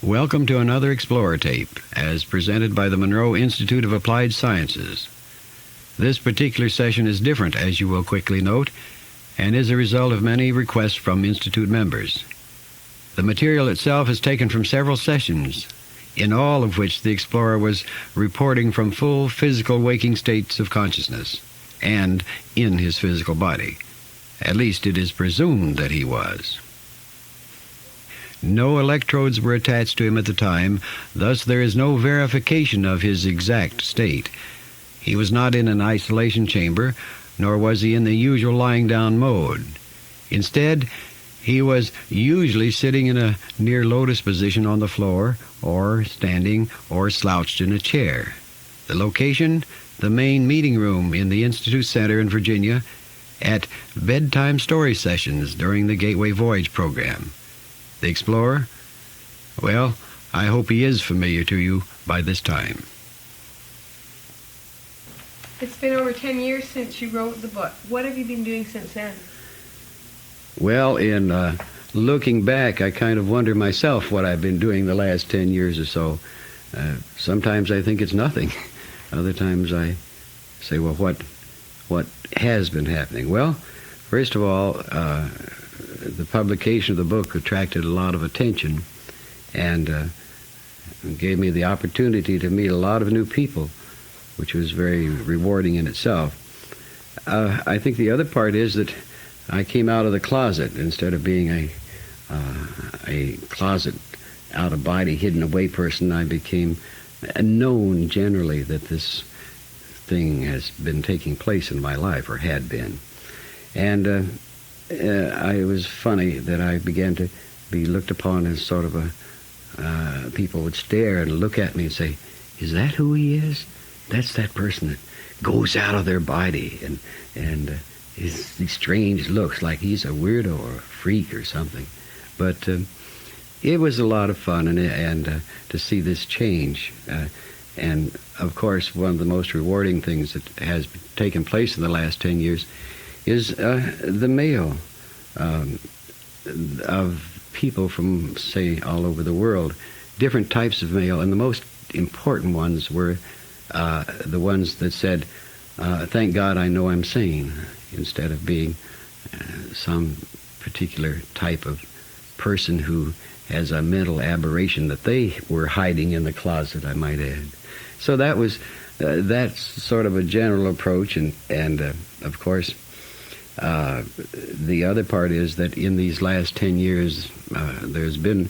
Welcome to another Explorer Tape, as presented by the Monroe Institute of Applied Sciences. This particular session is different, as you will quickly note, and is a result of many requests from Institute members. The material itself is taken from several sessions, in all of which the Explorer was reporting from full physical waking states of consciousness, and in his physical body. At least it is presumed that he was. No electrodes were attached to him at the time, thus there is no verification of his exact state. He was not in an isolation chamber, nor was he in the usual lying down mode. Instead, he was usually sitting in a near lotus position on the floor, or standing, or slouched in a chair. The location, the main meeting room in the Institute Center in Virginia, at bedtime story sessions during the Gateway Voyage program. The Explorer? Well, I hope he is familiar to you by this time. It's been over 10 years since you wrote the book. What have you been doing since then? Well, in looking back, I kind of wonder myself what I've been doing the last 10 years or so. Sometimes I think it's nothing. Other times I say, well, what has been happening? Well, first of all, the publication of the book attracted a lot of attention and gave me the opportunity to meet a lot of new people, which was very rewarding in itself. I think the other part is that I came out of the closet. Instead of being a closet, out-of-body, hidden-away person, I became known generally that this thing has been taking place in my life, or had been. And it was funny that I began to be looked upon as sort of people would stare and look at me and say, is that who he is? That's that person that goes out of their body and these strange looks like he's a weirdo or a freak or something. But it was a lot of fun and to see this change. And of course, one of the most rewarding things that has taken place in the last 10 years is the mail of people from, say, all over the world, different types of mail, and the most important ones were the ones that said, thank God I know I'm sane, instead of being some particular type of person who has a mental aberration that they were hiding in the closet, I might add. So that was, that's sort of a general approach, and of course, the other part is that in these last 10 years, there's been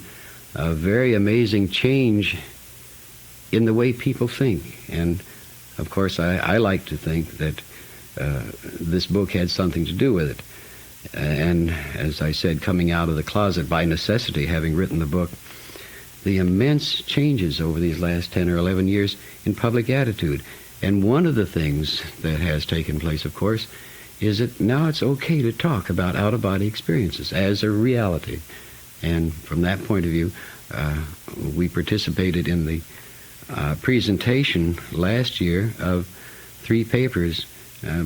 a very amazing change in the way people think. And, of course, I like to think that this book had something to do with it. And, as I said, coming out of the closet by necessity, having written the book, the immense changes over these last 10 or 11 years in public attitude. And one of the things that has taken place, of course, is that now it's okay to talk about out-of-body experiences as a reality. And from that point of view, we participated in the presentation last year of 3 papers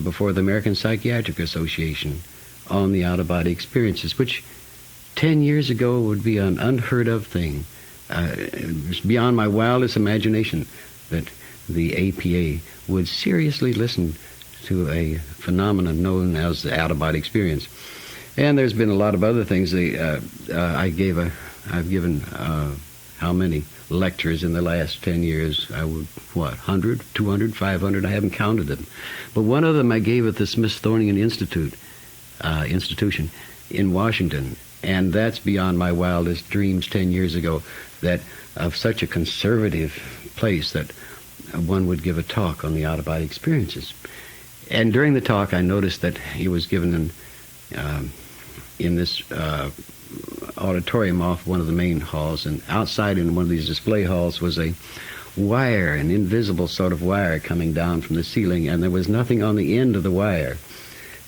before the American Psychiatric Association on the out-of-body experiences, which 10 years ago would be an unheard-of thing. It was beyond my wildest imagination that the APA would seriously listen to a phenomenon known as the out-of-body experience. And there's been a lot of other things. I've given how many lectures in the last 10 years? 100, 200, 500? I haven't counted them. But one of them I gave at the Smithsonian Institution in Washington. And that's beyond my wildest dreams 10 years ago, that of such a conservative place that one would give a talk on the out-of-body experiences. And during the talk, I noticed that he was given in this auditorium off one of the main halls, and outside in one of these display halls was a wire, an invisible sort of wire coming down from the ceiling, and there was nothing on the end of the wire.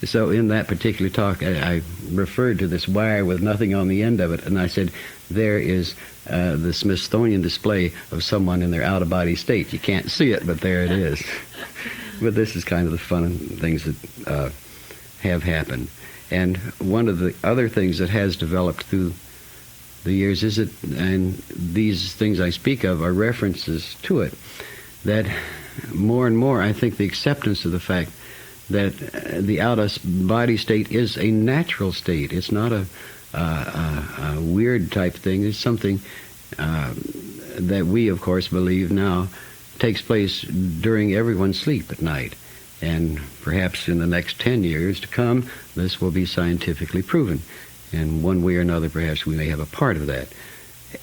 So in that particular talk, I referred to this wire with nothing on the end of it, and I said, there is the Smithsonian display of someone in their out-of-body state. You can't see it, but there it is. But this is kind of the fun things that have happened. And one of the other things that has developed through the years is it, and these things I speak of are references to it, that more and more I think the acceptance of the fact that the out-of-body state is a natural state. It's not a weird type thing. It's something that we, of course, believe now takes place during everyone's sleep at night. And perhaps in the next 10 years to come, this will be scientifically proven. And one way or another, perhaps we may have a part of that.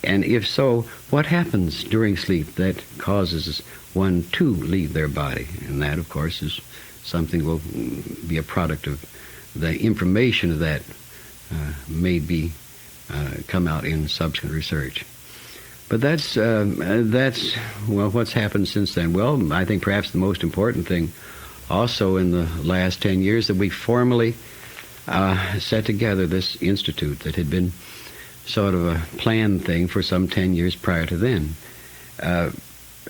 And if so, what happens during sleep that causes one to leave their body? And that, of course, is something will be a product of the information of that may be come out in subsequent research. But that's well, what's happened since then? Well, I think perhaps the most important thing also in the last 10 years that we formally set together this institute that had been sort of a planned thing for some 10 years prior to then.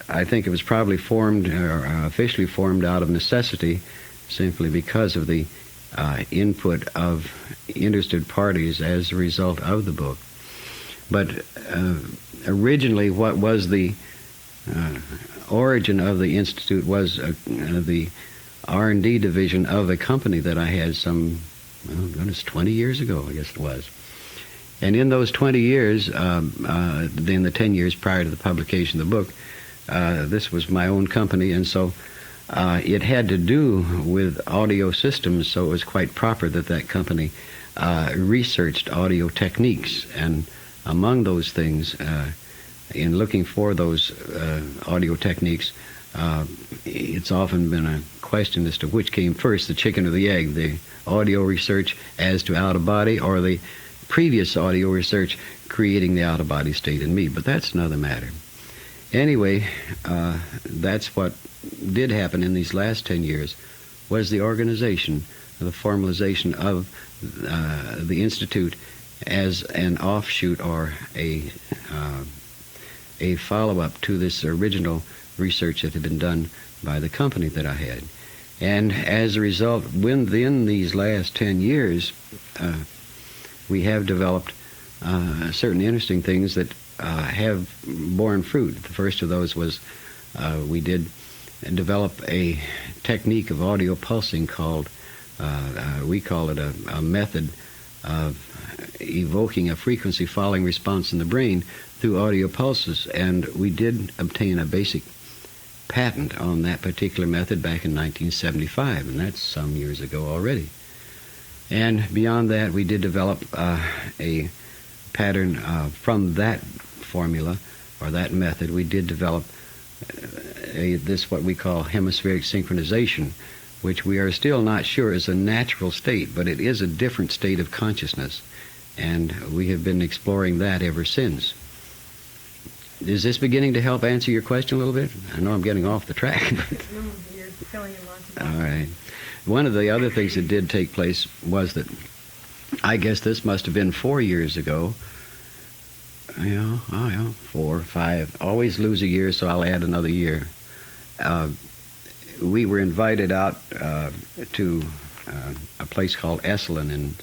I think it was probably formed, or officially formed out of necessity, simply because of the input of interested parties as a result of the book. But originally what was the origin of the Institute was the R&D division of a company that I had some, oh goodness, 20 years ago, I guess it was. And in those 20 years, in the 10 years prior to the publication of the book, this was my own company, and so it had to do with audio systems, so it was quite proper that that company researched audio techniques. And among those things, in looking for those audio techniques, it's often been a question as to which came first, the chicken or the egg, the audio research as to out-of-body or the previous audio research creating the out-of-body state in me. But that's another matter. Anyway, that's what did happen in these last 10 years, was the organization, the formalization of the Institute as an offshoot or a follow-up to this original research that had been done by the company that I had. And as a result, within these last 10 years, we have developed certain interesting things that have borne fruit. The first of those was we did develop a technique of audio pulsing called, we call it a method of evoking a frequency following response in the brain through audio pulses. And we did obtain a basic patent on that particular method back in 1975, and that's some years ago already. And beyond that, we did develop a pattern from that formula or that method. We did develop this what we call hemispheric synchronization, which we are still not sure is a natural state, but it is a different state of consciousness, and we have been exploring that ever since. Is this beginning to help answer your question a little bit? I know I'm getting off the track. But You're filling in lots of all right. One of the other things that did take place was that I guess this must have been 4 years ago. 4 or 5. Always lose a year, so I'll add another year. We were invited out to a place called Esalen in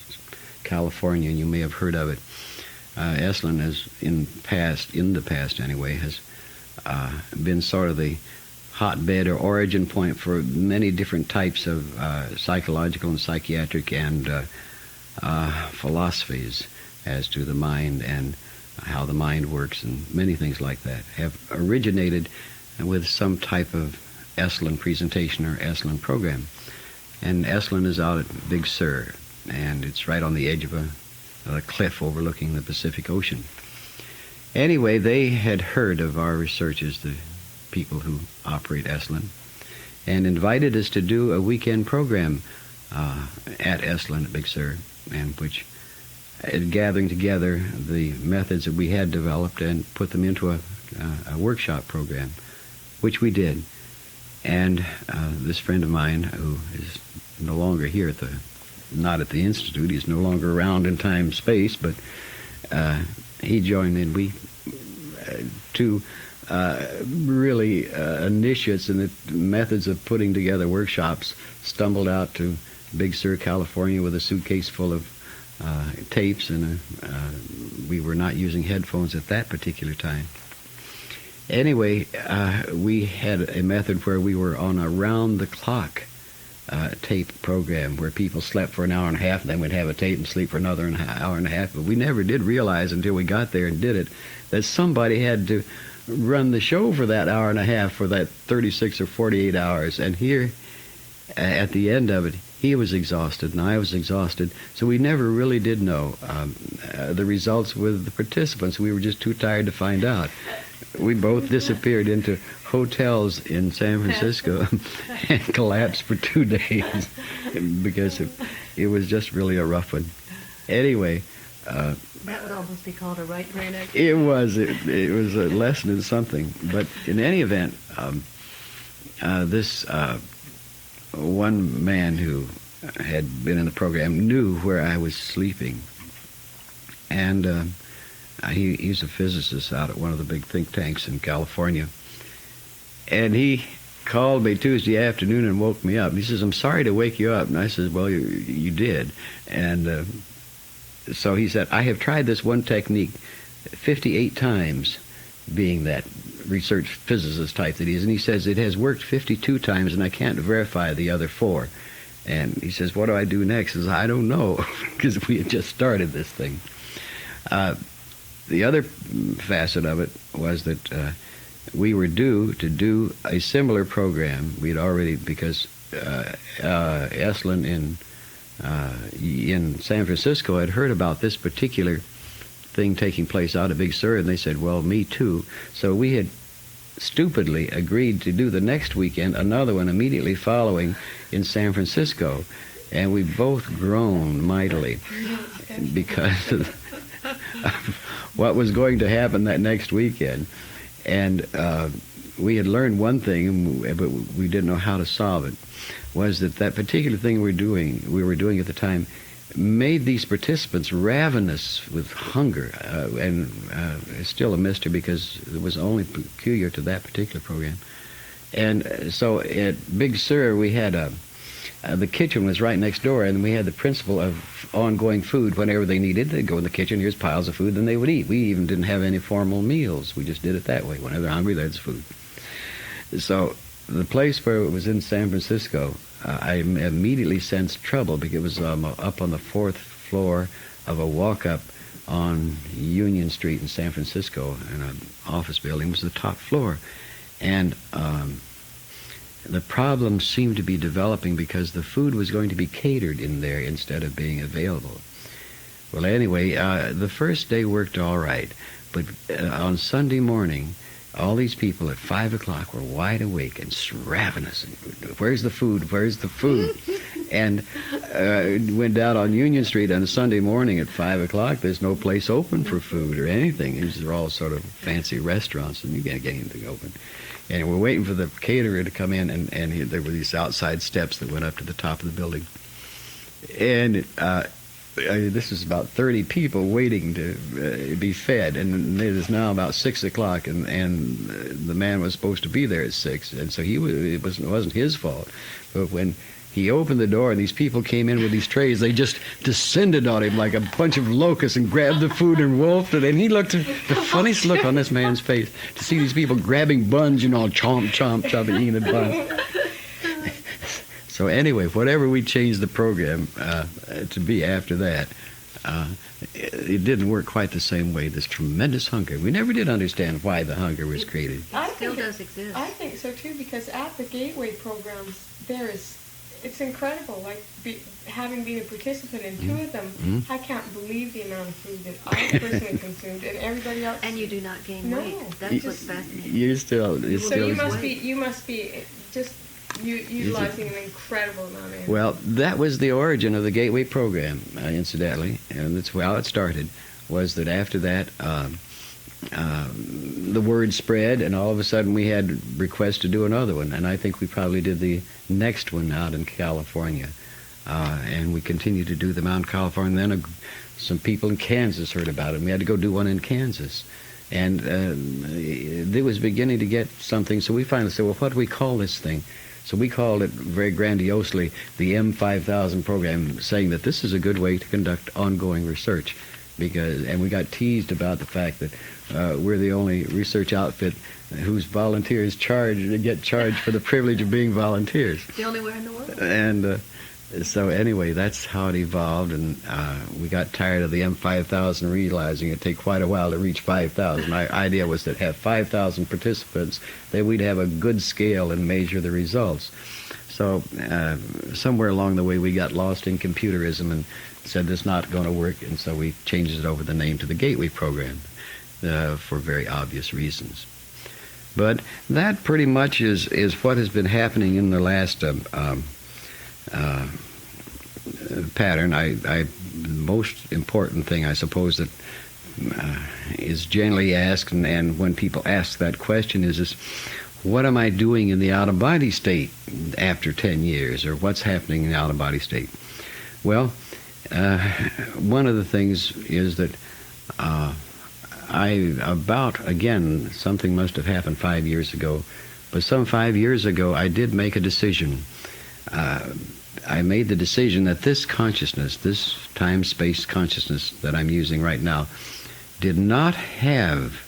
California, and you may have heard of it. Esalen has, in the past anyway, has been sort of the hotbed or origin point for many different types of psychological and psychiatric and philosophies as to the mind and how the mind works, and many things like that have originated with some type of Esalen presentation or Esalen program. And Esalen is out at Big Sur, and it's right on the edge of a cliff overlooking the Pacific Ocean. Anyway, they had heard of our researches, the people who operate Esalen, and invited us to do a weekend program at Esalen at Big Sur, and which gathering together the methods that we had developed and put them into a workshop program, which we did. And this friend of mine, who is no longer here not at the Institute, he's no longer around in time space, but he joined in. We two really initiates in the methods of putting together workshops stumbled out to Big Sur, California with a suitcase full of tapes, and we were not using headphones at that particular time. Anyway, we had a method where we were on a round-the-clock tape program where people slept for an hour and a half, and then we'd have a tape and sleep for another hour and a half. But we never did realize until we got there and did it that somebody had to run the show for that hour and a half for that 36 or 48 hours. And here, at the end of it, he was exhausted and I was exhausted. So we never really did know the results with the participants. We were just too tired to find out. We both disappeared into hotels in San Francisco and collapsed for 2 days because it was just really a rough one. Anyway, that would almost be called a right brain activity. It was a lesson in something. But in any event, this one man who had been in the program knew where I was sleeping, and he's a physicist out at one of the big think tanks in California. And he called me Tuesday afternoon and woke me up. He says, "I'm sorry to wake you up." And I said, "Well, you did." And so he said, "I have tried this one technique 58 times," being that research physicist type that he is. And he says, "It has worked 52 times, and I can't verify the other 4. And he says, "What do I do next?" I says, "I don't know," because we had just started this thing. The other facet of it was that we were due to do a similar program. We'd already, because Estlin in San Francisco had heard about this particular thing taking place out of Big Sur, and they said, "Well, me too." So we had stupidly agreed to do the next weekend another one immediately following in San Francisco, and we both groaned mightily because of what was going to happen that next weekend. And we had learned one thing, but we didn't know how to solve it, was that particular thing we were doing at the time, made these participants ravenous with hunger, and it's still a mystery because it was only peculiar to that particular program. And so at Big Sur, we had the kitchen was right next door, and we had the principle of ongoing food. Whenever they needed, they'd go in the kitchen, here's piles of food, then they would eat. We even didn't have any formal meals. We just did it that way. Whenever they're hungry, there's food. So the place where it was in San Francisco, I immediately sensed trouble because it was up on the 4th floor of a walk-up on Union Street in San Francisco, in an office building. It was the top floor. And the problem seemed to be developing because the food was going to be catered in there instead of being available. Well, anyway, the first day worked all right, but on Sunday morning, all these people at 5 o'clock were wide awake and ravenous. Where's the food? Where's the food? And went down on Union Street on a Sunday morning at 5 o'clock. There's no place open for food or anything. These are all sort of fancy restaurants, and you can't get anything open. And we're waiting for the caterer to come in, and there were these outside steps that went up to the top of the building. And this is about 30 people waiting to be fed, and it is now about 6 o'clock, and the man was supposed to be there at 6, and so it wasn't his fault. But when he opened the door and these people came in with these trays, they just descended on him like a bunch of locusts and grabbed the food and wolfed it. And he looked at the funniest look on this man's face to see these people grabbing buns, chomp, chomp, chomp, and eating the buns. So anyway, whatever we changed the program to be after that, it didn't work quite the same way. This tremendous hunger. We never did understand why the hunger was created. I Still think does exist. I think so too, because at the Gateway programs, it's incredible. Like having been a participant in 2 of them, I can't believe the amount of food that I personally consumed, and everybody else. And you do not gain No. weight. That's what's fascinating. You're still. So you must be just utilizing an incredible amount of energy. Well, that was the origin of the Gateway program, incidentally, and that's how it started, was that after that, the word spread, and all of a sudden we had requests to do another one, and I think we probably did the next one out in California, and we continued to do them out in California. And then some people in Kansas heard about it, and we had to go do one in Kansas. And it was beginning to get something, so we finally said, well, what do we call this thing? So we called it very grandiosely the M5000 program, saying that this is a good way to conduct ongoing research. And we got teased about the fact that we're the only research outfit whose volunteers get charged for the privilege of being volunteers. The only way in the world. And so anyway, that's how it evolved, and we got tired of the M5000, realizing it'd take quite a while to reach 5,000. Our idea was to have 5,000 participants, that we'd have a good scale and measure the results. So somewhere along the way, we got lost in computerism and said this is not going to work, and so we changed it over the name to the Gateway Program for very obvious reasons. But that pretty much is what has been happening in the last pattern. The most important thing, I suppose, that is generally asked, and when people ask that question is what am I doing in the out-of-body state after 10 years, or what's happening in the out-of-body state? Well, one of the things is that again, something must have happened 5 years ago, but some 5 years ago I did make a decision. I made the decision that this consciousness, this time-space consciousness that I'm using right now, did not have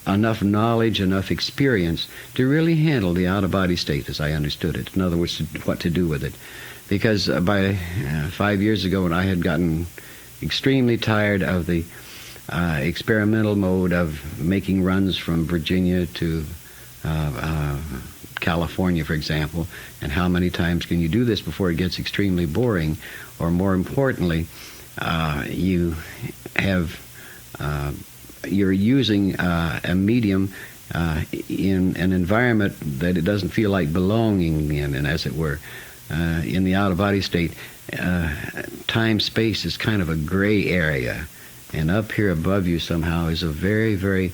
enough knowledge, enough experience to really handle the out-of-body state as I understood it. In other words, what to do with it. Because by 5 years ago, when I had gotten extremely tired of the experimental mode of making runs from Virginia to California, for example, and how many times can you do this before it gets extremely boring, or more importantly, you're using a medium in an environment that it doesn't feel like belonging in, and as it were, in the out-of-body state, time-space is kind of a gray area, and up here above you somehow is a very, very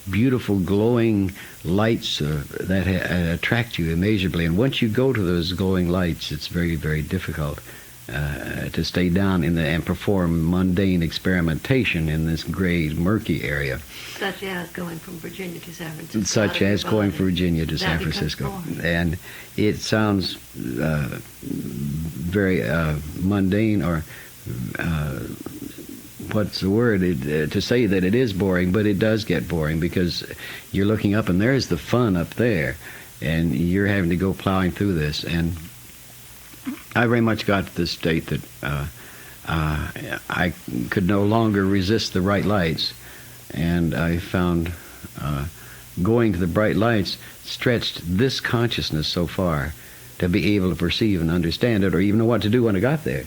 beautiful glowing lights that attract you immeasurably. And once you go to those glowing lights, it's very, very difficult to stay down and perform mundane experimentation in this gray, murky area. Such as going from Virginia to San Francisco. Such as going from Virginia to San Francisco. And it sounds very mundane, or what's the word, to say that it is boring, but it does get boring because you're looking up and there's the fun up there, and you're having to go plowing through this. And I very much got to this state that I could no longer resist the bright lights, and I found going to the bright lights stretched this consciousness so far to be able to perceive and understand it, or even know what to do when I got there,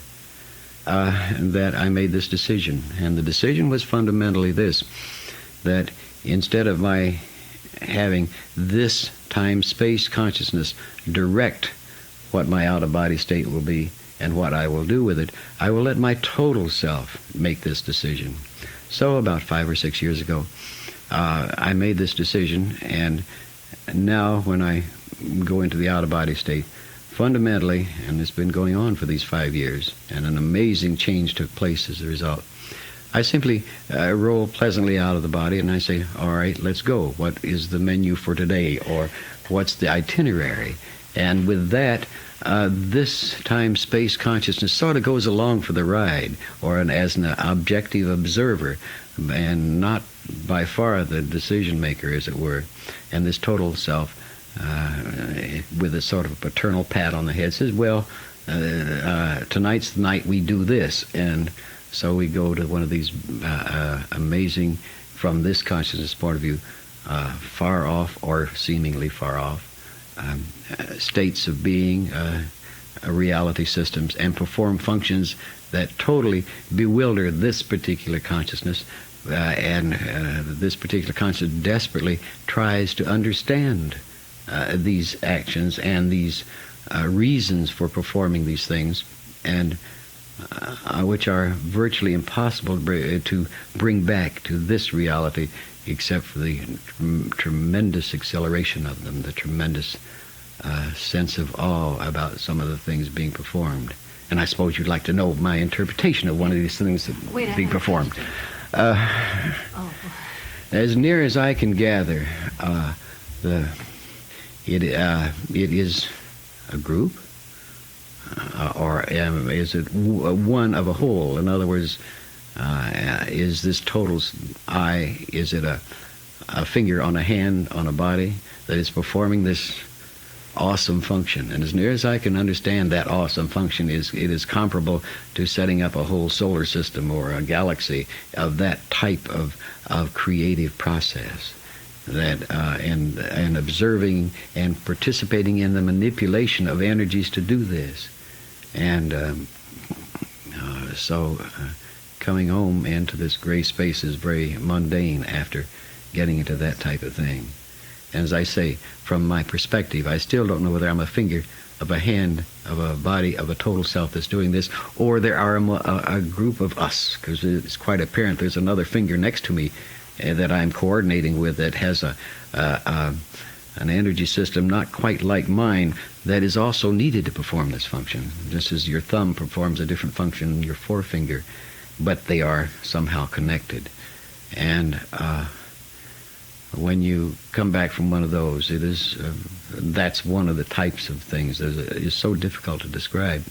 that I made this decision. And the decision was fundamentally this, that instead of my having this time-space consciousness direct what my out-of-body state will be and what I will do with it, I will let my total self make this decision. So about 5 or 6 years ago, I made this decision, and now when I go into the out-of-body state, fundamentally, and it's been going on for these 5 years, and an amazing change took place as a result, I simply roll pleasantly out of the body and I say, all right, let's go. What is the menu for today? Or what's the itinerary? And with that, this time-space consciousness sort of goes along for the ride, or as an objective observer, and not by far the decision maker, as it were. And this total self, with a sort of a paternal pat on the head, says, well, tonight's the night we do this. And so we go to one of these amazing, from this consciousness point of view, far off or seemingly far off states of being, reality systems, and perform functions that totally bewilder this particular consciousness, and this particular consciousness desperately tries to understand these actions and these reasons for performing these things, and which are virtually impossible to bring back to this reality, except for the tremendous acceleration of them, the tremendous sense of awe about some of the things being performed. And I suppose you'd like to know my interpretation of one of these things that being performed. As near as I can gather, it is a group, or is it one of a whole? In other words, is this total I? Is it a finger on a hand on a body that is performing this awesome function? And as near as I can understand, that awesome function it is comparable to setting up a whole solar system or a galaxy of that type of creative process. That and observing and participating in the manipulation of energies to do this, and so coming home into this gray space is very mundane after getting into that type of thing. And as I say, from my perspective, I still don't know whether I'm a finger of a hand, of a body, of a total self that's doing this, or there are a group of us, because it's quite apparent there's another finger next to me that I'm coordinating with that has an energy system not quite like mine that is also needed to perform this function, just as your thumb performs a different function than your forefinger, but they are somehow connected. And when you come back from one of those, it is that's one of the types of things that is so difficult to describe.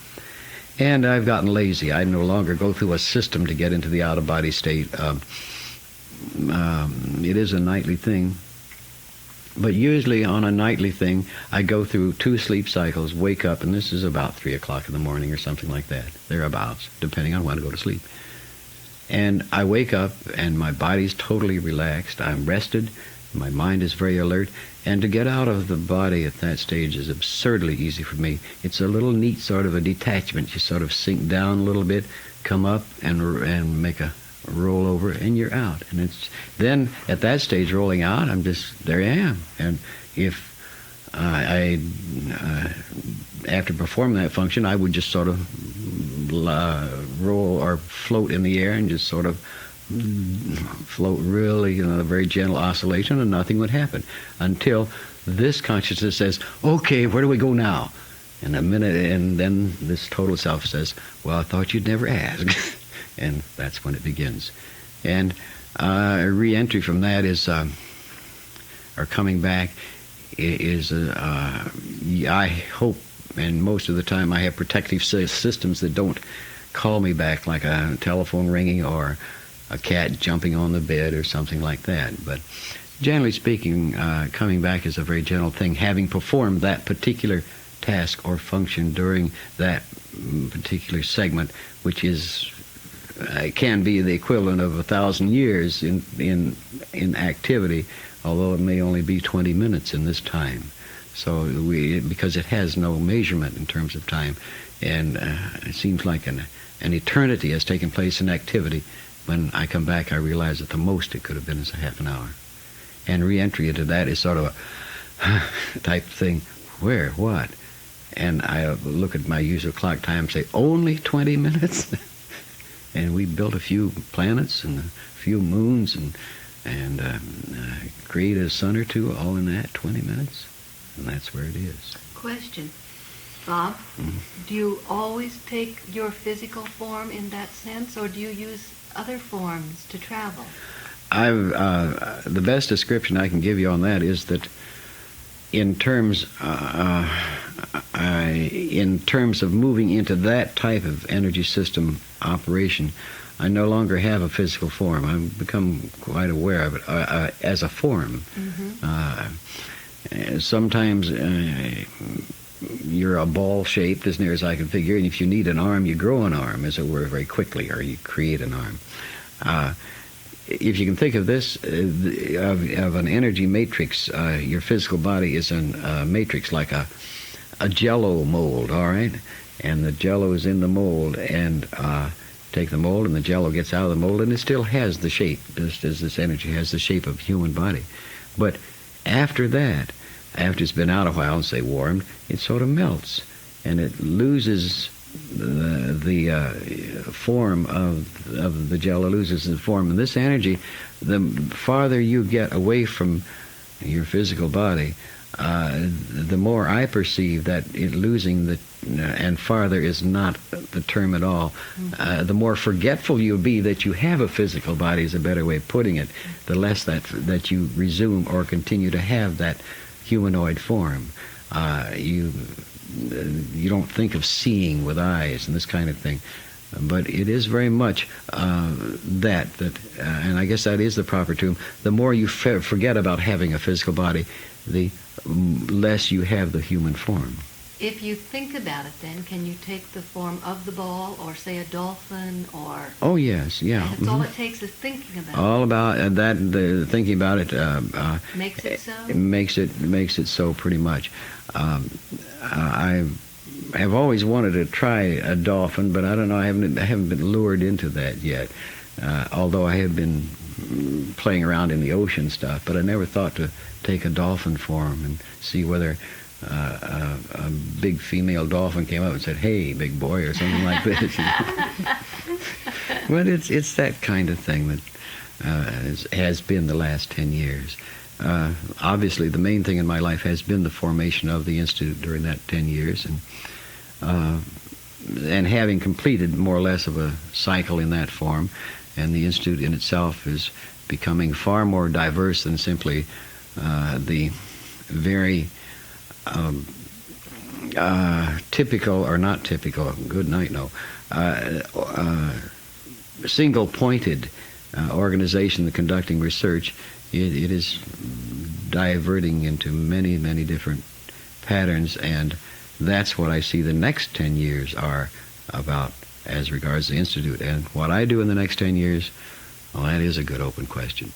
And I've gotten lazy. I no longer go through a system to get into the out-of-body state. It is a nightly thing, but usually on a nightly thing, I go through 2 sleep cycles, wake up, and this is about 3 o'clock in the morning or something like that, thereabouts, depending on when I go to sleep. And I wake up, and my body's totally relaxed. I'm rested. My mind is very alert. And to get out of the body at that stage is absurdly easy for me. It's a little neat sort of a detachment. You sort of sink down a little bit, come up, and make a roll over, and you're out. And it's then at that stage, rolling out, I'm just, there I am. And if I after performing that function, I would just sort of roll or float in the air and just sort of float really, a very gentle oscillation, and nothing would happen until this consciousness says, okay, where do we go now? And a minute, and then this total self says, well, I thought you'd never ask. And that's when it begins. And re-entry from that is, or coming back, is, I hope, and most of the time I have protective systems that don't call me back, like a telephone ringing or a cat jumping on the bed or something like that. But generally speaking, coming back is a very gentle thing, having performed that particular task or function during that particular segment, which is can be the equivalent of 1,000 years in activity, although it may only be 20 minutes in this time. So because it has no measurement in terms of time, and it seems like an eternity has taken place in activity. When I come back, I realize that the most it could have been is a half an hour. And re-entry into that is sort of a type thing, where, what? And I look at my usual clock time and say, only 20 minutes? And we built a few planets and a few moons and created a sun or two, all in that 20 minutes. And that's where it is. Question. Bob, do you always take your physical form in that sense, or do you use other forms to travel? The best description I can give you on that is that in terms of moving into that type of energy system operation, I no longer have a physical form. I've become quite aware of it as a form. Sometimes you're a ball shaped, as near as I can figure, and if you need an arm, you grow an arm, as it were, very quickly, or you create an arm. If you can think of this, of an energy matrix, your physical body is a matrix, like a Jell-O mold, all right? And the Jell-O is in the mold, and take the mold, and the Jell-O gets out of the mold, and it still has the shape, just as this energy has the shape of a human body. But after that, after it's been out a while and, say, warmed, it sort of melts, and it loses the form of the Jell-O, loses the form. And this energy, the farther you get away from your physical body, the more I perceive that it losing the, and farther is not the term at all, the more forgetful you'll be that you have a physical body, is a better way of putting it, the less that you resume or continue to have that humanoid form. You don't think of seeing with eyes and this kind of thing, but it is very much that, and I guess that is the proper term. The more you forget about having a physical body, the less you have the human form. If you think about it, then, can you take the form of the ball, or say a dolphin, or... Oh, yes, yeah. That's all it takes is thinking about it. All about that, thinking about it... Makes it so? It makes it so, pretty much. I have always wanted to try a dolphin, but I don't know, I haven't been lured into that yet. Although I have been playing around in the ocean stuff, but I never thought to take a dolphin form and see whether a big female dolphin came up and said, "Hey, big boy," or something like this. But it's that kind of thing that has been the last 10 years. Obviously, the main thing in my life has been the formation of the Institute during that 10 years, and having completed more or less of a cycle in that form, and the Institute in itself is becoming far more diverse than simply the very typical, or not typical, good night, no, single-pointed organization that conducting research. It is diverting into many, many different patterns, and that's what I see the next 10 years are about as regards the Institute. And what I do in the next 10 years, well, that is a good open question.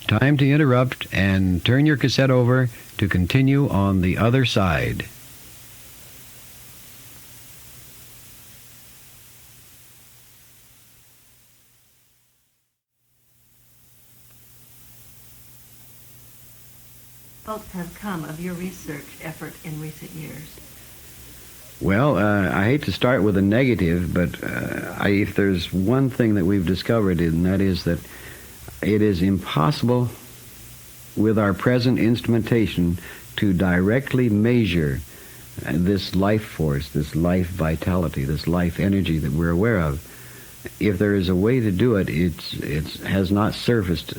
Time to interrupt and turn your cassette over to continue on the other side. Results have come of your research effort in recent years? Well, I hate to start with a negative, but if there's one thing that we've discovered, and that is that it is impossible with our present instrumentation to directly measure this life force, this life vitality, this life energy that we're aware of. If there is a way to do it, it has not surfaced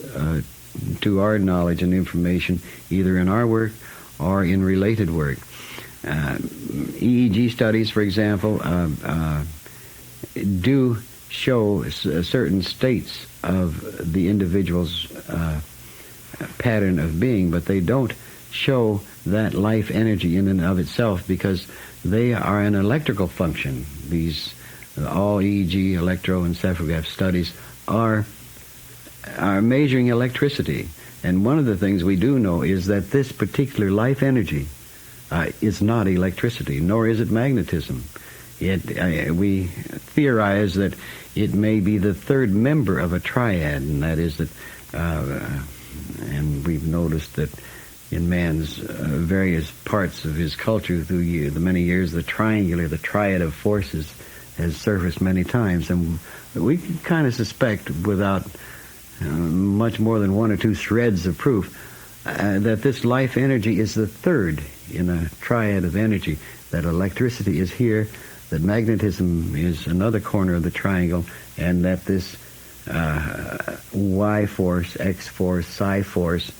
to our knowledge and information, either in our work or in related work. EEG studies, for example, do show certain states of the individual's pattern of being, but they don't show that life energy in and of itself, because they are an electrical function. These all EEG, electroencephalograph studies are measuring electricity. And one of the things we do know is that this particular life energy is not electricity, nor is it magnetism. We theorize that it may be the third member of a triad, and that is that, and we've noticed that in man's various parts of his culture through the many years, the triad of forces has surfaced many times, and we can kind of suspect, without much more than one or two threads of proof, that this life energy is the third in a triad of energy, that electricity is here, that magnetism is another corner of the triangle, and that this Y force, X force, Psi force,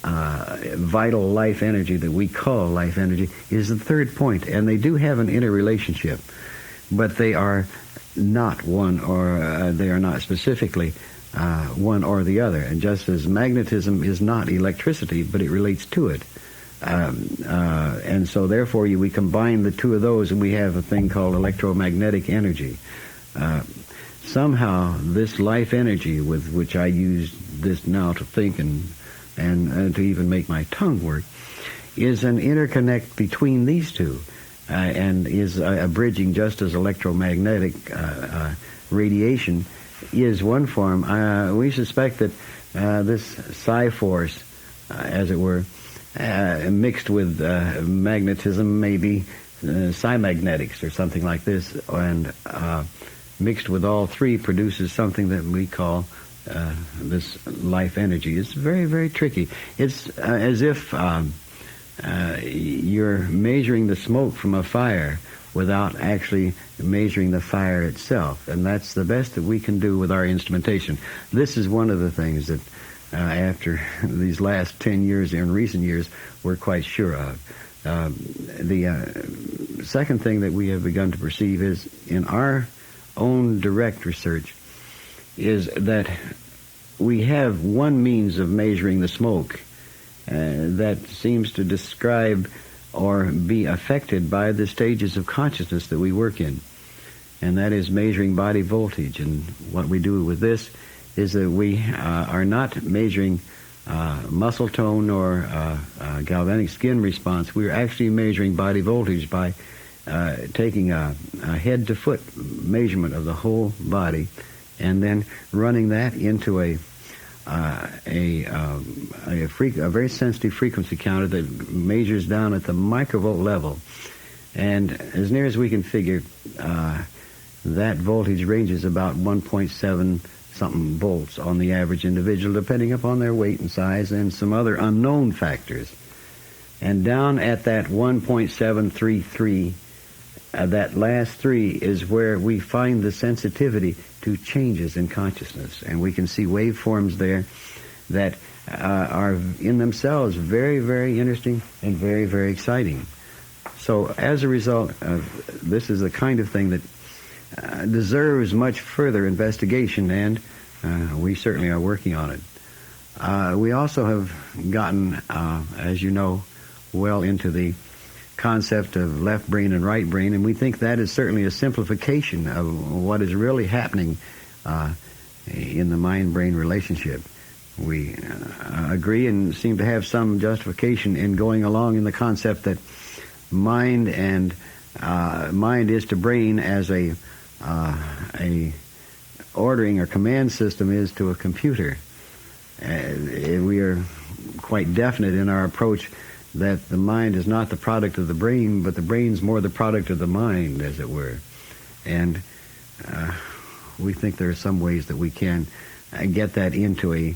vital life energy that we call life energy is the third point. And they do have an interrelationship, but they are not one, or they are not specifically one or the other. And just as magnetism is not electricity, but it relates to it. And so therefore we combine the two of those, and we have a thing called electromagnetic energy. Somehow this life energy, with which I use this now to think and to even make my tongue work, is an interconnect between these two, and is a bridging, just as electromagnetic radiation is one form. We suspect that this psi force, as it were, mixed with magnetism, maybe psi-magnetics or something like this, and mixed with all three produces something that we call this life energy. It's very, very tricky. It's as if you're measuring the smoke from a fire without actually measuring the fire itself, and that's the best that we can do with our instrumentation. This is one of the things that after these last 10 years, in recent years, we're quite sure of. The second thing that we have begun to perceive is, in our own direct research, is that we have one means of measuring the smoke that seems to describe or be affected by the stages of consciousness that we work in, and that is measuring body voltage. And what we do with this is that we are not measuring muscle tone or galvanic skin response. We're actually measuring body voltage by taking a head-to-foot measurement of the whole body, and then running that into a very sensitive frequency counter that measures down at the microvolt level. And as near as we can figure, that voltage ranges about 1.7 something volts on the average individual, depending upon their weight and size and some other unknown factors. And down at that 1.733, that last 3 is where we find the sensitivity to changes in consciousness. And we can see waveforms there that are in themselves very, very interesting and very, very exciting. So as a result, this is the kind of thing that deserves much further investigation, and we certainly are working on it. We also have gotten, as you know, well into the concept of left brain and right brain, and we think that is certainly a simplification of what is really happening in the mind-brain relationship. We agree and seem to have some justification in going along in the concept that mind is to brain as a ordering or command system is to a computer. We are quite definite in our approach that the mind is not the product of the brain, but the brain's more the product of the mind, as it were. And we think there are some ways that we can get that into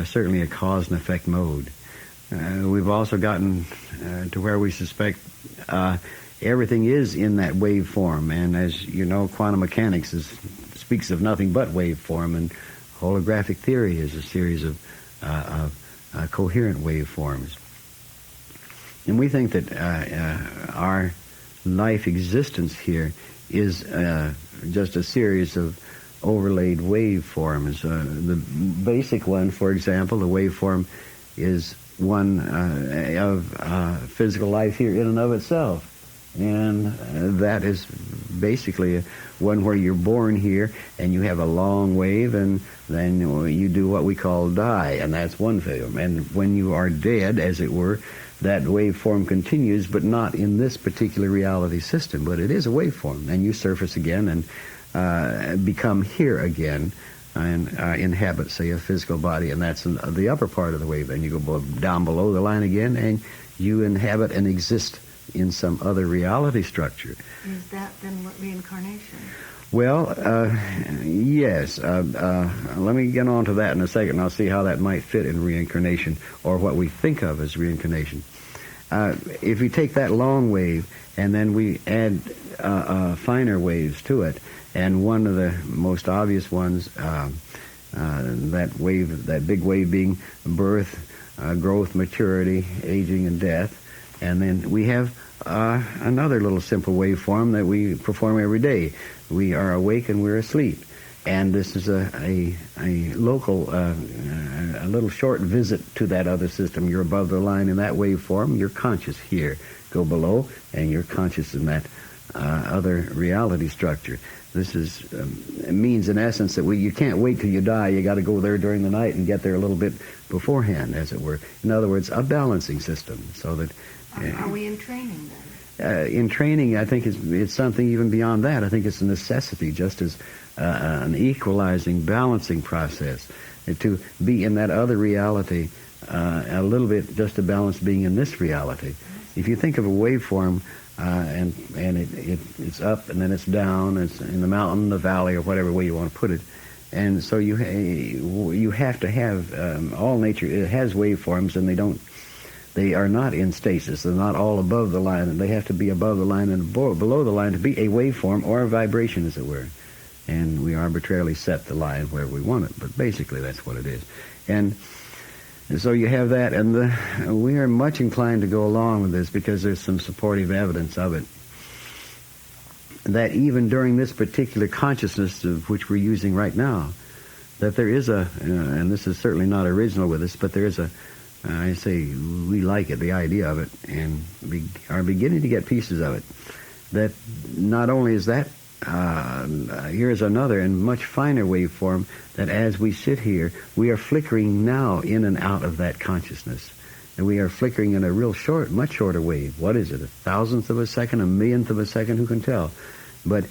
certainly a cause and effect mode. We've also gotten to where we suspect everything is in that wave form, and as you know, quantum mechanics speaks of nothing but wave form, and holographic theory is a series of coherent wave forms. And we think that our life existence here is just a series of overlaid waveforms. The basic one, for example, the waveform is one of physical life here in and of itself. And that is basically one where you're born here and you have a long wave, and then you do what we call die, and that's one film. And when you are dead, as it were, that waveform continues, but not in this particular reality system. But it is a waveform, and you surface again and become here again and inhabit, say, a physical body, and that's the upper part of the wave. Then you go down below the line again, and you inhabit and exist in some other reality structure. Is that then what reincarnation? Well, yes. Let me get on to that in a second. I'll see how that might fit in reincarnation, or what we think of as reincarnation. If we take that long wave and then we add finer waves to it, and one of the most obvious ones, that big wave being birth, growth, maturity, aging, and death. And then we have another little simple waveform that we perform every day. We are awake and we're asleep. And this is a local, a little short visit to that other system. You're above the line in that waveform. You're conscious here. Go below, and you're conscious in that other reality structure. This means, in essence, that you can't wait till you die. You got to go there during the night and get there a little bit beforehand, as it were. In other words, a balancing system, so that. Are we in training then? In training, I think it's something even beyond that. I think it's a necessity, just as an equalizing, balancing process, to be in that other reality a little bit, just to balance being in this reality. If you think of a waveform, and it's up and then it's down, it's in the mountain, the valley, or whatever way you want to put it, and so you have to have all nature. It has waveforms, and they are not in stasis. They're not all above the line, and they have to be above the line and below the line to be a waveform or a vibration, as it were. And we arbitrarily set the line where we want it, but basically that's what it is. And So you have that, and we are much inclined to go along with this because there's some supportive evidence of it. That even during this particular consciousness of which we're using right now, that there is and this is certainly not original with us, but there is I say we like it, the idea of it, and we are beginning to get pieces of it. That not only is that, here's another and much finer waveform, that as we sit here, we are flickering now in and out of that consciousness. And we are flickering in a real short, much shorter wave. What is it, 1,000th of a second, 1,000,000th of a second, who can tell? But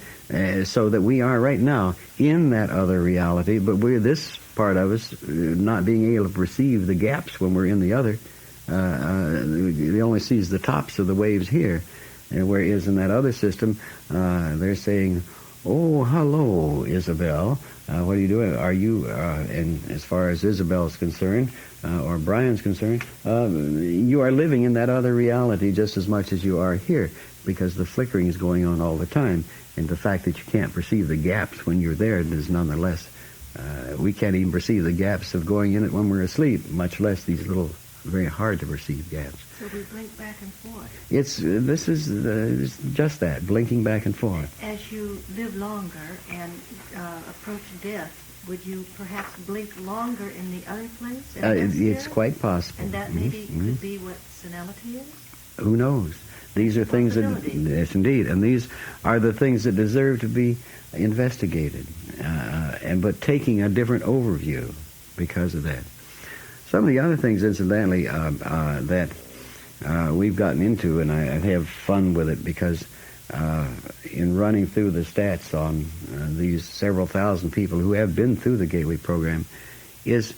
so that we are right now in that other reality, but we're this part of us not being able to perceive the gaps when we're in the other. It only sees the tops of the waves here. Whereas in that other system, they're saying, "Oh, hello, Isabel. What are you doing? Are you?" And as far as Isabel's concerned, or Brian's concerned, you are living in that other reality just as much as you are here, because the flickering is going on all the time, and the fact that you can't perceive the gaps when you're there is nonetheless. We can't even perceive the gaps of going in it when we're asleep, much less these little, very hard to perceive gaps. So we blink back and forth. This is just that, blinking back and forth. As you live longer and approach death, would you perhaps blink longer in the other place? It's quite possible. And that maybe could be what senility is? Who knows? These are things that, yes, indeed, and these are the things that deserve to be investigated, but taking a different overview because of that. Some of the other things, incidentally, that we've gotten into, and I have fun with it because in running through the stats on these several thousand people who have been through the Gateway program, is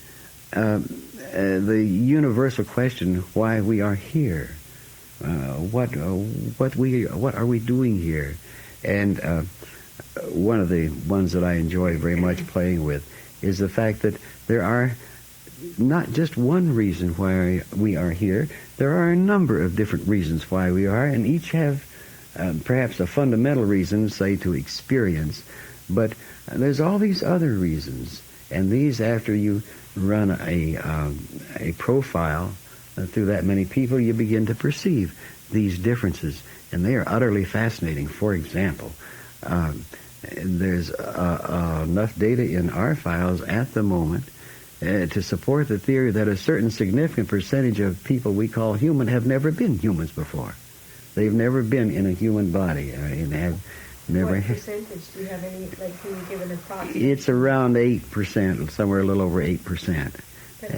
the universal question why we are here. What are we doing here? And one of the ones that I enjoy very much playing with is the fact that there are not just one reason why we are here. There are a number of different reasons why we are, and each have perhaps a fundamental reason, say, to experience. But there's all these other reasons, and these, after you run a profile through that many people, you begin to perceive these differences, and they are utterly fascinating. For example, there's enough data in our files at the moment to support the theory that a certain significant percentage of people we call human have never been humans before. They've never been in a human body, and have never. What percentage? Do you have any? Like, can you give an approximate? It's around 8%, somewhere a little over 8%. That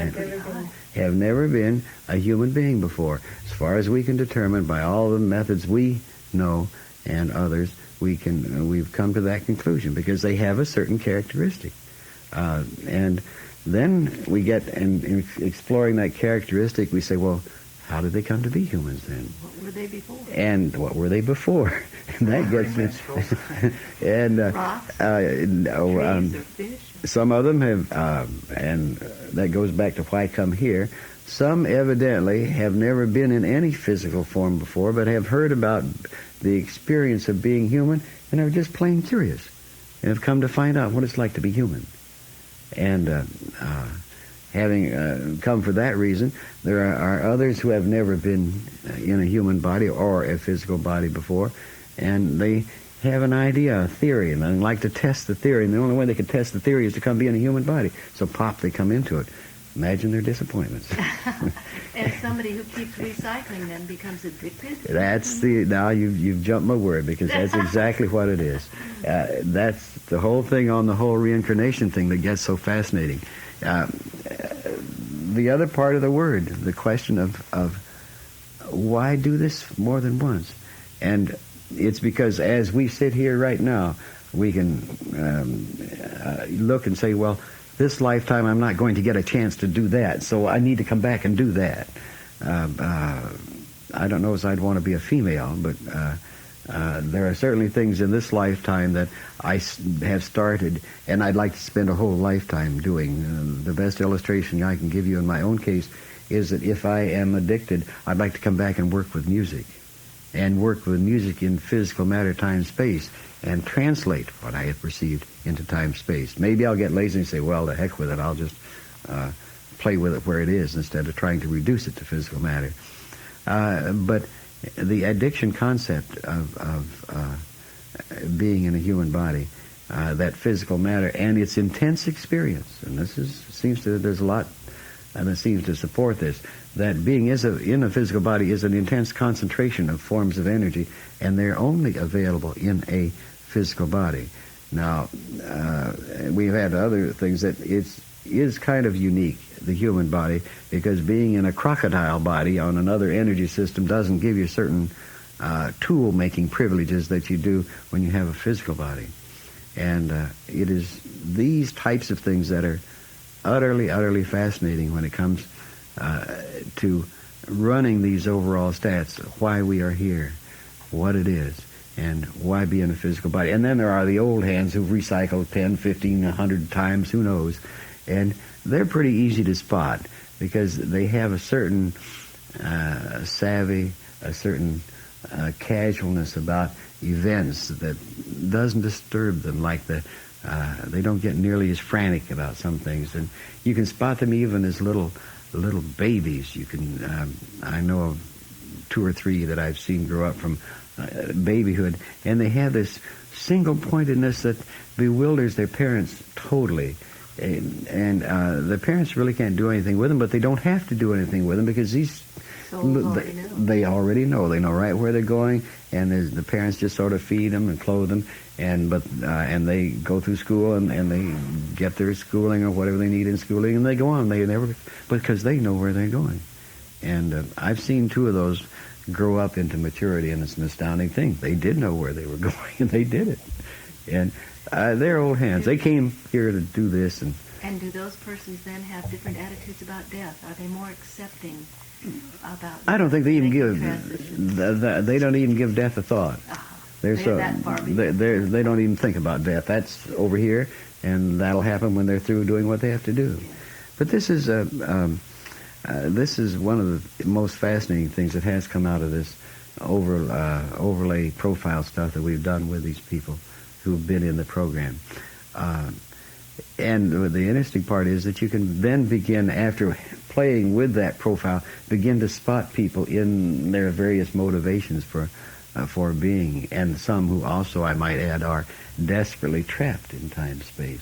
have never been a human being before, as far as we can determine by all the methods we know and others. We've come to that conclusion because they have a certain characteristic, and then we get, in exploring that characteristic, we say, well, how did they come to be humans then? What were they before? And what were they before? And that gets it. And rocks, trees, or fish? Some of them have, and that goes back to why I come here. Some evidently have never been in any physical form before, but have heard about the experience of being human and are just plain curious and have come to find out what it's like to be human. And having come for that reason, there are others who have never been in a human body or a physical body before, and they have an idea, a theory, and they like to test the theory, and the only way they can test the theory is to come be in a human body. So pop, they come into it. Imagine their disappointments. And somebody who keeps recycling them becomes addicted? Now you've jumped my word, because that's exactly what it is. That's the whole thing on the whole reincarnation thing that gets so fascinating. The other part of the word, the question of why do this more than once? And it's because as we sit here right now, we can look and say, well, this lifetime I'm not going to get a chance to do that, so I need to come back and do that. I don't know if I'd want to be a female, but there are certainly things in this lifetime that I have started, and I'd like to spend a whole lifetime doing. The best illustration I can give you in my own case is that if I am addicted, I'd like to come back and work with music, and work with music in physical matter, time, space, and translate what I have perceived into time, space. Maybe I'll get lazy and say, well, the heck with it, I'll just play with it where it is instead of trying to reduce it to physical matter. But the addiction concept of being in a human body, that physical matter and its intense experience, and there's a lot that seems to support this, that being in a physical body is an intense concentration of forms of energy, and they're only available in a physical body. Now, we've had other things that is kind of unique, the human body, because being in a crocodile body on another energy system doesn't give you certain tool-making privileges that you do when you have a physical body. And it is these types of things that are utterly, utterly fascinating when it comes to running these overall stats, why we are here, what it is, and why be in a physical body. And then there are the old hands who've recycled 10, 15, 100 times, who knows, and they're pretty easy to spot because they have a certain savvy, a certain casualness about events that doesn't disturb them, like they don't get nearly as frantic about some things. And you can spot them even as little babies. You can I know of 2 or 3 that I've seen grow up from babyhood, and they have this single-pointedness that bewilders their parents totally. And the parents really can't do anything with them, but they don't have to do anything with them because they already know. They know right where they're going, and the parents just sort of feed them and clothe them, and they go through school and they get their schooling or whatever they need in schooling, and they go on. They never, because they know where they're going. And I've seen 2 of those grow up into maturity, and it's an astounding thing. They did know where they were going, and they did it. And they're old hands. They came here to do this. And do those persons then have different attitudes about death? Are they more accepting about? I don't think they even they don't even give death a thought. They're that far they don't even think about death. That's over here, and that'll happen when they're through doing what they have to do. But this is one of the most fascinating things that has come out of this overlay profile stuff that we've done with these people who've been in the program. And the interesting part is that you can then begin, after playing with that profile, begin to spot people in their various motivations for being, and some who also, I might add, are desperately trapped in time-space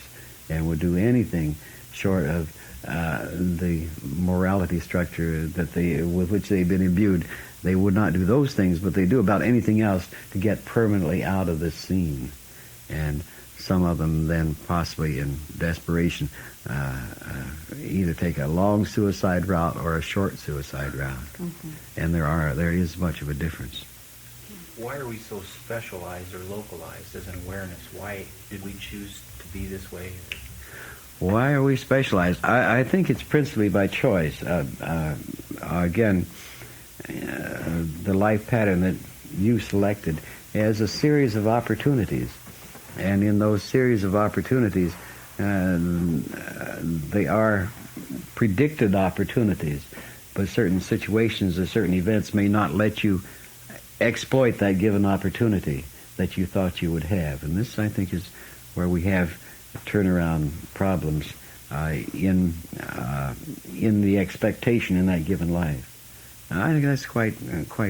and would do anything short of the morality structure with which they've been imbued. They would not do those things, but they do about anything else to get permanently out of this scene. And some of them then possibly in desperation either take a long suicide route or a short suicide route. Mm-hmm. And there is much of a difference. Why are we so specialized or localized as an awareness? Why did we choose to be this way? Why are we specialized? I think it's principally by choice. Again, the life pattern that you selected has a series of opportunities. And in those series of opportunities, they are predicted opportunities, but certain situations or certain events may not let you exploit that given opportunity that you thought you would have. And this, I think, is where we have turnaround problems in the expectation in that given life. I think that's quite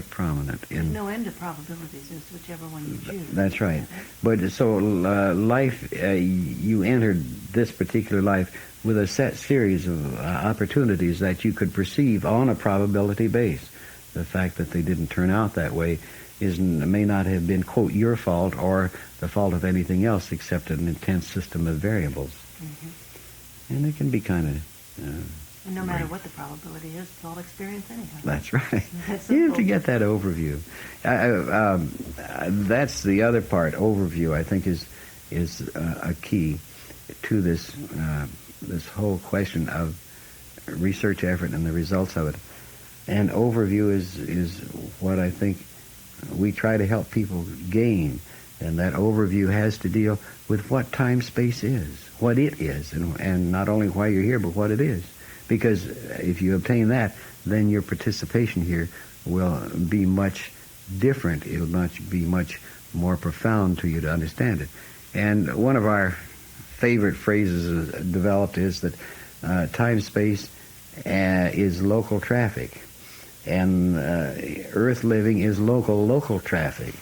prominent. There's no end to probabilities, just whichever one you choose. That's right. But so life, you entered this particular life with a set series of opportunities that you could perceive on a probability base. The fact that they didn't turn out that way may not have been, quote, your fault or the fault of anything else except an intense system of variables. Mm-hmm. And it can be kind of... and no matter what the probability is, it's all experience anyhow. That's right. You have to get that overview. That's the other part. Overview, I think, is a key to this whole question of research effort and the results of it. And overview is what I think we try to help people gain. And that overview has to deal with what time-space is, what it is, and not only why you're here, but what it is. Because if you obtain that, then your participation here will be much different. It will be much more profound to you to understand it. And one of our favorite phrases developed is that time-space is local traffic, and Earth living is local traffic.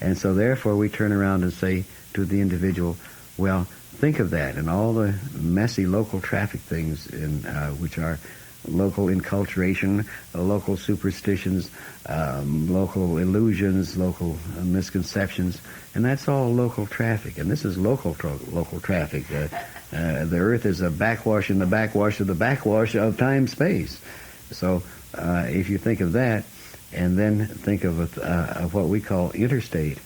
And so therefore we turn around and say to the individual, well, think of that and all the messy local traffic things which are local enculturation, local superstitions, local illusions, local misconceptions, and that's all local traffic. And this is local traffic. The Earth is a backwash in the backwash of the backwash of time-space. So if you think of that, and then think of what we call interstate,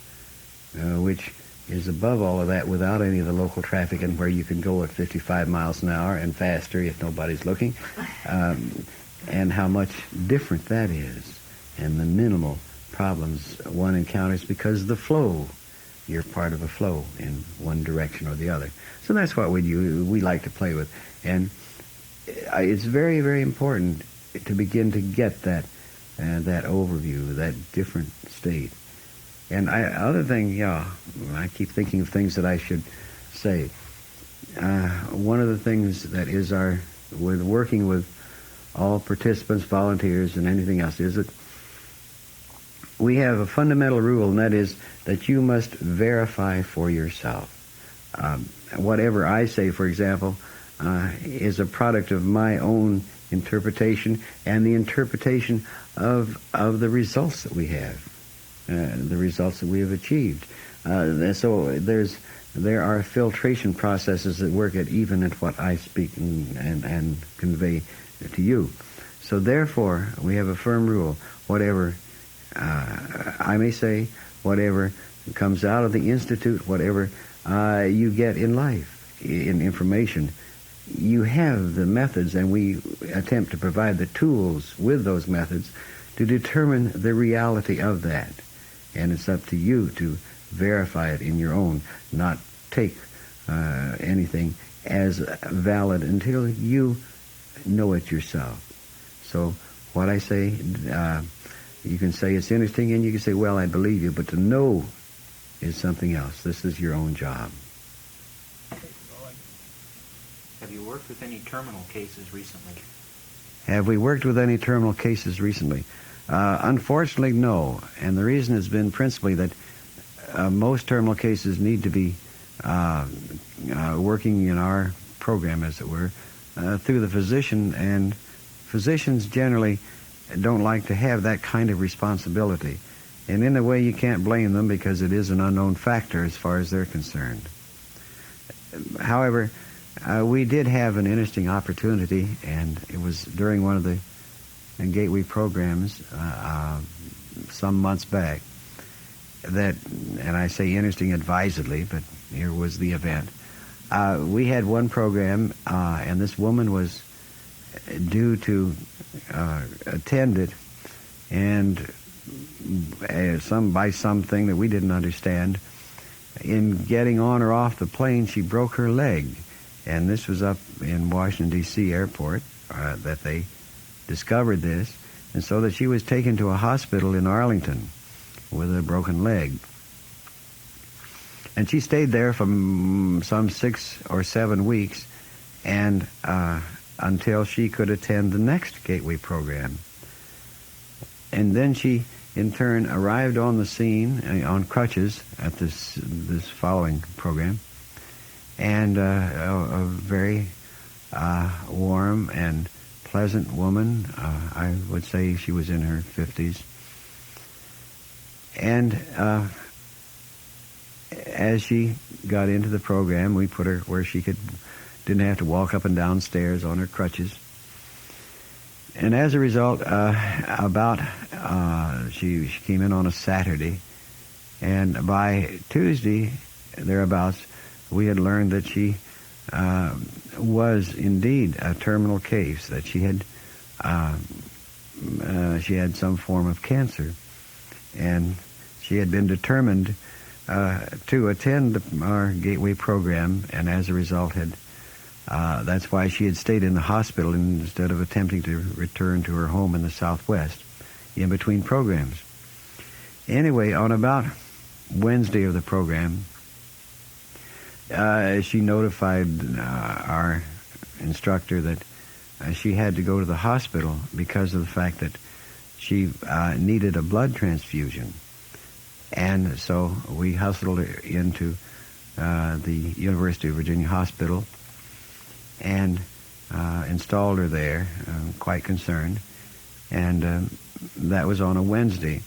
which is above all of that without any of the local traffic, and where you can go at 55 miles an hour and faster if nobody's looking, and how much different that is, and the minimal problems one encounters because the flow, you're part of a flow in one direction or the other. So that's what we like to play with. And it's very, very important to begin to get that overview, that different state. And other thing, I keep thinking of things that I should say. One of the things that is with working with all participants, volunteers, and anything else is that we have a fundamental rule, and that is that you must verify for yourself. Whatever I say, for example, is a product of my own interpretation and the interpretation of the results that we have. The results that we have achieved. So there are filtration processes that work even at what I speak and convey to you. So therefore, we have a firm rule. Whatever I may say, whatever comes out of the Institute, whatever you get in life, in information, you have the methods, and we attempt to provide the tools with those methods to determine the reality of that. And it's up to you to verify it in your own, not take anything as valid until you know it yourself. So what I say, you can say it's interesting, and you can say, well, I believe you, but to know is something else. This is your own job. Have you worked with any terminal cases recently? Have we worked with any terminal cases recently? Unfortunately, no. And the reason has been principally that most terminal cases need to be working in our program, as it were, through the physician, and physicians generally don't like to have that kind of responsibility. And in a way, you can't blame them because it is an unknown factor as far as they're concerned. However, we did have an interesting opportunity, and it was during one of the Gateway programs some months back, that, and I say interesting advisedly, but here was the event. We had one program, and this woman was due to attend it, and by something that we didn't understand, in getting on or off the plane, she broke her leg. And this was up in Washington, D.C. airport that they discovered this, and so that she was taken to a hospital in Arlington with a broken leg. And she stayed there for some 6 or 7 weeks, and until she could attend the next Gateway program. And then she, in turn, arrived on the scene on crutches at this following program, and a very warm and pleasant woman. I would say she was in her 50s. And as she got into the program, we put her where she didn't have to walk up and down stairs on her crutches. And as a result, she came in on a Saturday, and by Tuesday, thereabouts, we had learned that she was indeed a terminal case, that she had some form of cancer, and she had been determined to attend our Gateway program, and as a result that's why she had stayed in the hospital instead of attempting to return to her home in the Southwest in between programs. Anyway, on about Wednesday of the program, she notified our instructor that she had to go to the hospital because of the fact that she needed a blood transfusion. And so we hustled her into the University of Virginia Hospital and installed her there, quite concerned. And that was on a Wednesday.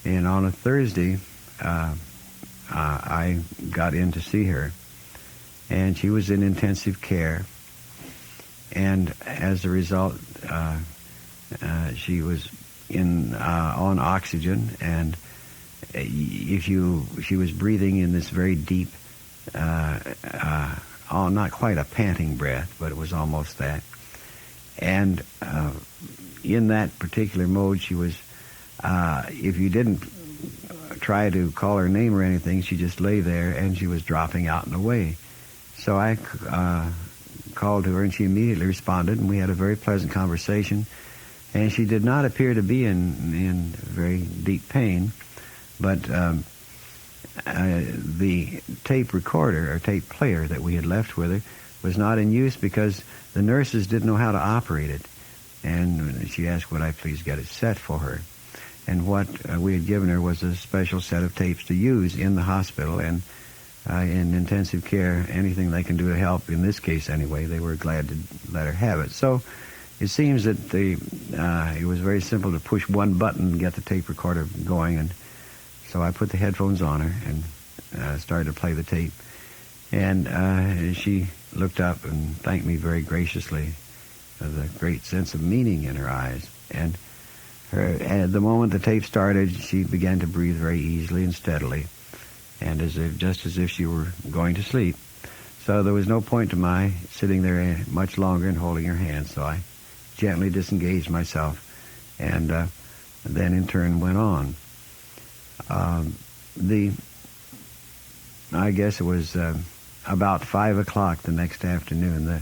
And on a Thursday, I got in to see her. And she was in intensive care. And as a result, she was on oxygen, and she was breathing in this very deep, not quite a panting breath, but it was almost that. And in that particular mode, she was, if you didn't try to call her name or anything, she just lay there and she was dropping out and away. So I called to her, and she immediately responded, and we had a very pleasant conversation. And she did not appear to be in very deep pain, but the tape recorder or tape player that we had left with her was not in use because the nurses didn't know how to operate it. And she asked would I please get it set for her. And what we had given her was a special set of tapes to use in the hospital, and in intensive care, anything they can do to help, in this case anyway, they were glad to let her have it. So it seems that it was very simple to push one button and get the tape recorder going, and so I put the headphones on her and started to play the tape. And she looked up and thanked me very graciously for the great sense of meaning in her eyes. And at the moment the tape started, she began to breathe very easily and steadily, and just as if she were going to sleep. So there was no point to my sitting there much longer and holding her hand, so I gently disengaged myself, and then in turn went on. I guess it was about 5 o'clock the next afternoon, the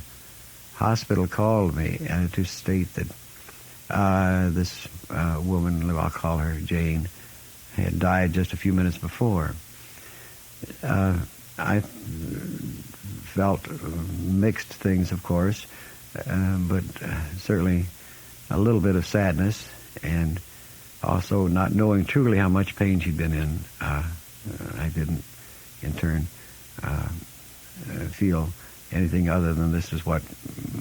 hospital called me to state that this woman, I'll call her Jane, had died just a few minutes before. I felt mixed things, of course, but certainly a little bit of sadness, and also not knowing truly how much pain she'd been in. I didn't, in turn, feel anything other than this is what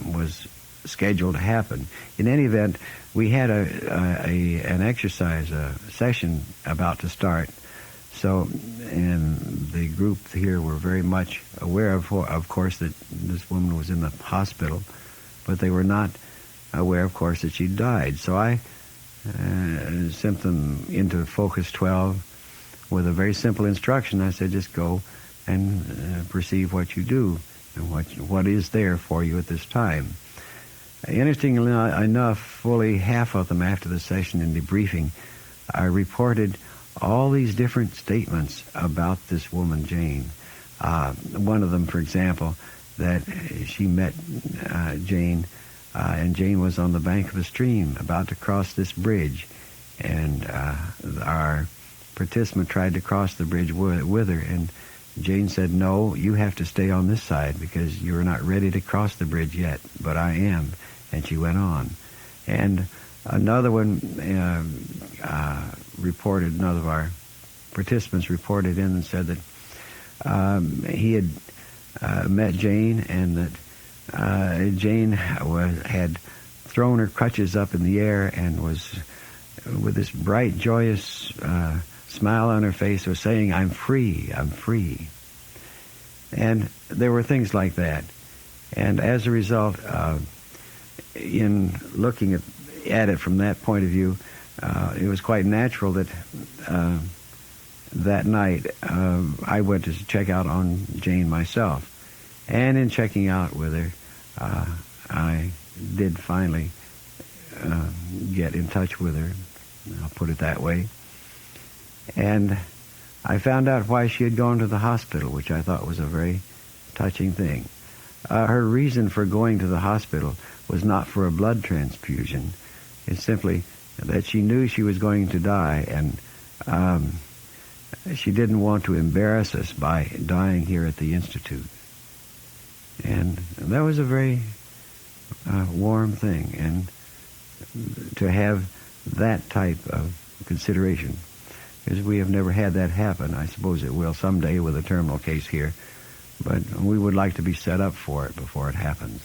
was scheduled to happen. In any event, we had an exercise session about to start. So, and the group here were very much aware of course, that this woman was in the hospital, but they were not aware, of course, that she died. So I sent them into Focus 12 with a very simple instruction. I said, just go and perceive what you do and what is there for you at this time. Interestingly enough, fully half of them after the session in debriefing, I reported all these different statements about this woman, Jane. One of them, for example, that she met Jane, and Jane was on the bank of a stream about to cross this bridge, and our participant tried to cross the bridge with her, and Jane said, no, you have to stay on this side because you're not ready to cross the bridge yet, but I am. And she went on. And another one reported, another of our participants reported in and said that he had met Jane, and that Jane had thrown her crutches up in the air and was, with this bright, joyous smile on her face, was saying, I'm free, I'm free. And there were things like that. And as a result, in looking at it from that point of view, it was quite natural that that night I went to check out on Jane myself. And in checking out with her, I did finally get in touch with her, I'll put it that way. And I found out why she had gone to the hospital, which I thought was a very touching thing. Her reason for going to the hospital was not for a blood transfusion. It's simply that she knew she was going to die, and she didn't want to embarrass us by dying here at the Institute. And that was a very warm thing, and to have that type of consideration. Because we have never had that happen. I suppose it will someday with a terminal case here, but we would like to be set up for it before it happens.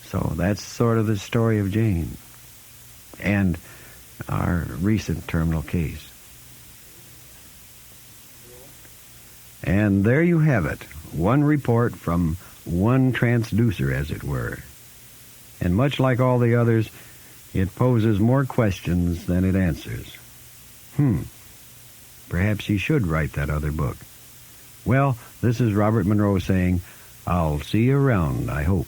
So that's sort of the story of Jane and our recent terminal case. And there you have it, one report from one transducer, as it were. And much like all the others, it poses more questions than it answers. Perhaps he should write that other book. Well, this is Robert Monroe saying, I'll see you around, I hope.